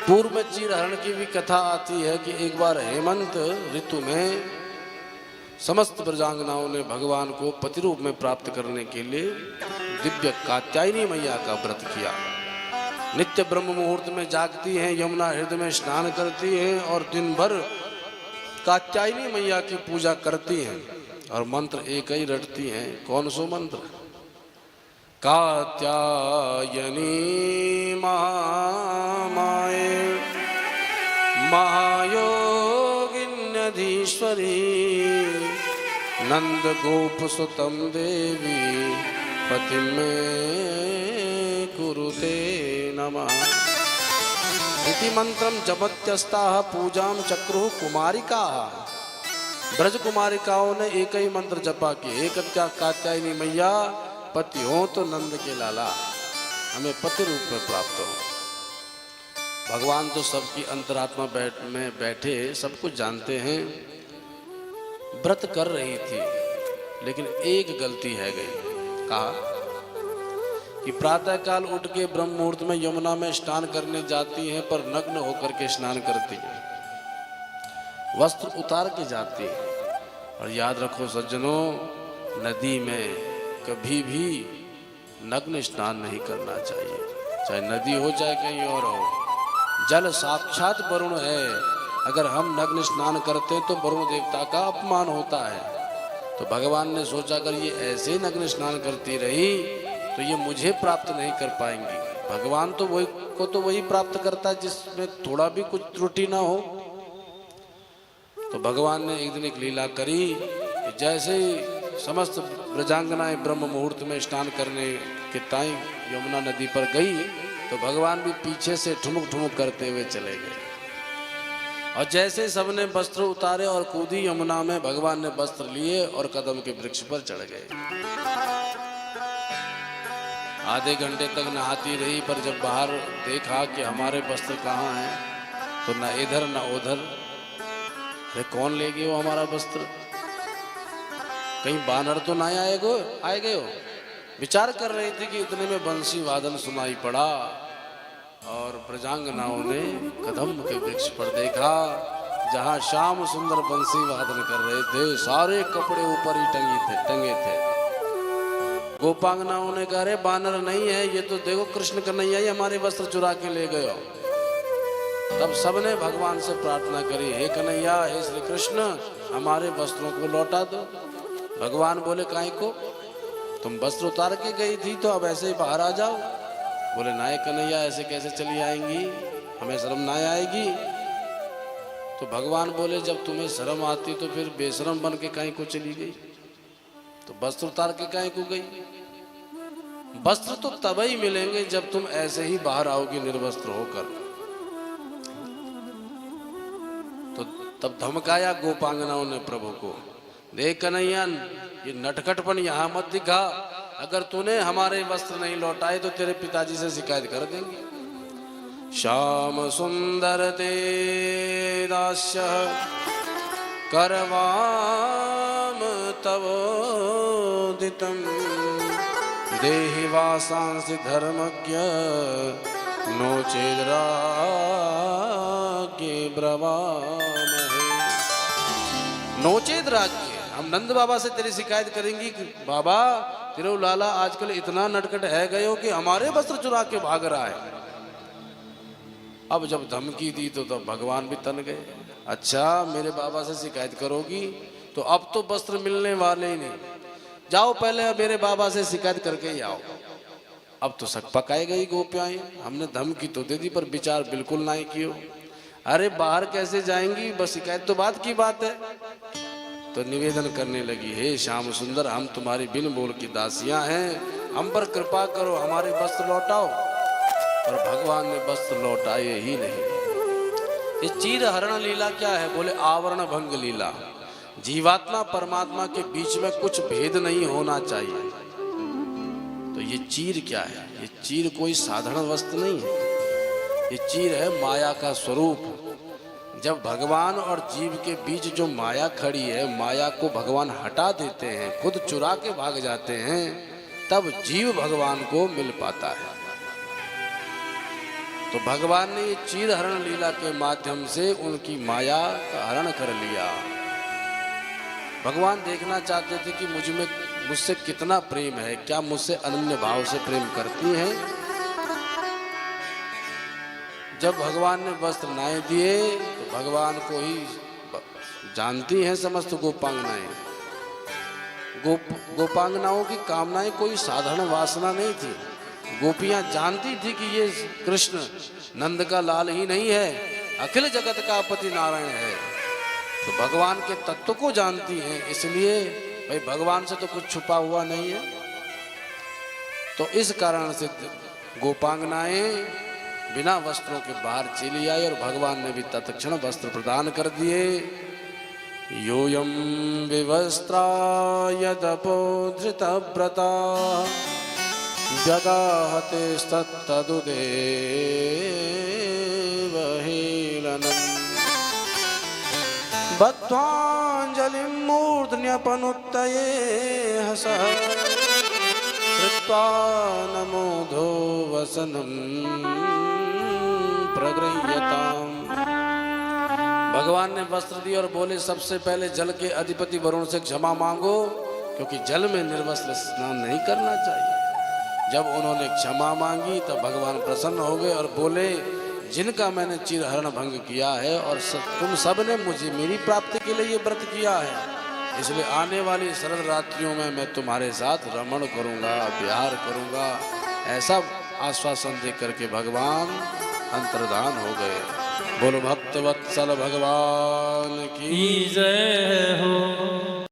पूर्व में चीरहरण की भी कथा आती है कि एक बार हेमंत ऋतु में समस्त ब्रजांगनाओं ने भगवान को पति रूप में प्राप्त करने के लिए दिव्य कात्यायनी मैया का व्रत किया। नित्य ब्रह्म मुहूर्त में जागती हैं, यमुना हृदय में स्नान करती हैं और दिन भर कात्यायनी मैया की पूजा करती हैं और मंत्र एक ही रटती हैं। कौन सो मंत्र? कात्यायनी महामाये महायोगिन्यधीश्वरी नंद गोप सुतम देवी पति में कुरुते नमः। इति मंत्रम जपत्यस्ताः पूजाम चक्रुः कुमारिकाः। ब्रज कुमारिकाओं ने एक ही मंत्र जपा कि हे कात्यायनी मैया, पति हो तो नंद के लाला, हमें पति रूप में प्राप्त हो। भगवान तो सबकी अंतरात्मा में बैठे सब कुछ जानते हैं। व्रत कर रही थी लेकिन एक गलती है गई। कहा कि प्रातः काल उठ के ब्रह्म मुहूर्त में यमुना में स्नान करने जाती हैं पर नग्न होकर के स्नान करती हैं, वस्त्र उतार के जाती हैं। और याद रखो सज्जनों, नदी में कभी भी नग्न स्नान नहीं करना चाहिए, चाहे नदी हो चाहे कहीं और हो। जल साक्षात वरुण है, अगर हम नग्न स्नान करते हैं तो वरुण देवता का अपमान होता है। तो भगवान ने सोचा अगर ये ऐसे नग्न स्नान करती रही तो ये मुझे प्राप्त नहीं कर पाएंगी। भगवान तो वही प्राप्त करता है जिसमें थोड़ा भी कुछ त्रुटि ना हो। तो भगवान ने एक दिन एक लीला करी, जैसे ही समस्त ब्रजांगनाएं ब्रह्म मुहूर्त में स्नान करने के ताई यमुना नदी पर गई तो भगवान भी पीछे से ठुमुक ठुमुक करते हुए चले गए। और जैसे सबने वस्त्र उतारे और कूदी यमुना में, भगवान ने वस्त्र लिए और कदम के वृक्ष पर चढ़ गए। आधे घंटे तक नहाती रही, पर जब बाहर देखा कि हमारे वस्त्र कहाँ हैं तो न इधर न उधर। अरे कौन ले गए हो हमारा वस्त्र? कहीं बानर तो ना आए गए हो? विचार कर रही थी कि इतने में बंसी वादन सुनाई पड़ा और ब्रजांगनाओं ने कदम के वृक्ष पर देखा जहाँ श्याम सुंदर बंसी वादन कर रहे थे। सारे कपड़े ऊपर ही टंगे थे। गोपांगनाओं ने कहा, बानर नहीं है ये तो, देखो कृष्ण कन्हैया ही हमारे वस्त्र चुरा के ले गए हो। तब सबने भगवान से प्रार्थना करी, हे कन्हैया, हे श्री कृष्ण, हमारे वस्त्रों को लौटा दो। भगवान बोले, काहे को? तुम वस्त्र उतार के गई थी तो अब ऐसे ही बाहर आ जाओ। बोले, ना कन्हैया, ऐसे कैसे चली आएंगी, हमें शर्म ना आएगी। तो भगवान बोले, जब तुम्हें शर्म आती तो फिर बेशरम बन के काहे को चली गई? तो वस्त्र उतार के काहे को गई? वस्त्र तो तब ही मिलेंगे जब तुम ऐसे ही बाहर आओगी निर्वस्त्र होकर। तो तब धमकाया गोपांगनाओं ने प्रभु को, देख कन्हैया, ये नटखटपन यहाँ मत दिखा। अगर तूने हमारे वस्त्र नहीं लौटाए तो तेरे पिताजी से शिकायत कर देंगे। श्याम सुंदर ते दास्य करवाम तवोदितम देहि वासांसि धर्मज्ञ नो चेद्राज्ञे ब्रवामहे। नोचेद राज्य, हम नंद बाबा से तेरी शिकायत करेंगी कि बाबा तेरे लाला आजकल इतना नटखट है गए हो कि हमारे वस्त्र चुरा के भाग रहा है। अब जब धमकी दी तो तब भगवान भी तन गए। अच्छा, मेरे बाबा से शिकायत करोगी तो अब तो वस्त्र मिलने वाले ही नहीं। जाओ पहले मेरे बाबा से शिकायत करके ही आओ। अब तो शक पकाई गई गोपियाएं, हमने धमकी तो दे दी पर विचार बिल्कुल ना ही कियो। अरे बाहर कैसे जाएंगी, बस शिकायत तो बात की बात है। तो निवेदन करने लगी, हे श्याम सुंदर, हम तुम्हारी बिन बोल की दासियां हैं, हम पर कृपा करो, हमारे वस्त्र लौटाओ। और भगवान ने वस्त्र लौटाए ही नहीं। ये चीर हरण लीला क्या है? बोले आवरण भंग लीला। जीवात्मा परमात्मा के बीच में कुछ भेद नहीं होना चाहिए। तो ये चीर क्या है? ये चीर कोई साधारण वस्तु नहीं है, ये चीर है माया का स्वरूप। जब भगवान और जीव के बीच जो माया खड़ी है, माया को भगवान हटा देते हैं, खुद चुरा के भाग जाते हैं, तब जीव भगवान को मिल पाता है। तो भगवान ने ये चीर हरण लीला के माध्यम से उनकी माया का हरण कर लिया। भगवान देखना चाहते थे कि मुझसे कितना प्रेम है, क्या मुझसे अनन्य भाव से प्रेम करती हैं। जब भगवान ने वस्त्र नाए दिए तो भगवान को ही जानती हैं समस्त गोपांगनाएं। गोपांगनाओं की कामनाएं कोई साधारण वासना नहीं थी। गोपियां जानती थी कि ये कृष्ण नंद का लाल ही नहीं है, अखिल जगत का पति नारायण है। तो भगवान के तत्व को जानती हैं, इसलिए भाई भगवान से तो कुछ छुपा हुआ नहीं है। तो इस कारण से गोपांगनाएं बिना वस्त्रों के बाहर चली आई और भगवान ने भी तत्क्षण वस्त्र प्रदान कर दिए। योयम विवस्त्रा यदपो धृतव्रता व्यगाहते तदुदेव हेलनम् बद्ध्वाञ्जलिं मूर्ध्न्यपनुत्तये हसः कृत्वा नमोधो वसनं प्रगृह्यताम्। भगवान ने वस्त्र दिए और बोले सबसे पहले जल के अधिपति वरुण से क्षमा मांगो, क्योंकि जल में निर्वस्त्र स्नान नहीं करना चाहिए। जब उन्होंने क्षमा मांगी तब भगवान प्रसन्न हो गए और बोले जिनका मैंने चिरहरण भंग किया है और तुम सब ने मुझे मेरी प्राप्ति के लिए ये व्रत किया है, इसलिए आने वाली शरद रात्रियों में मैं तुम्हारे साथ रमण करूंगा, विहार करूंगा। ऐसा आश्वासन दे करके भगवान अंतर्धान हो गए। बोलो भक्तवत्सल भगवान की जय हो।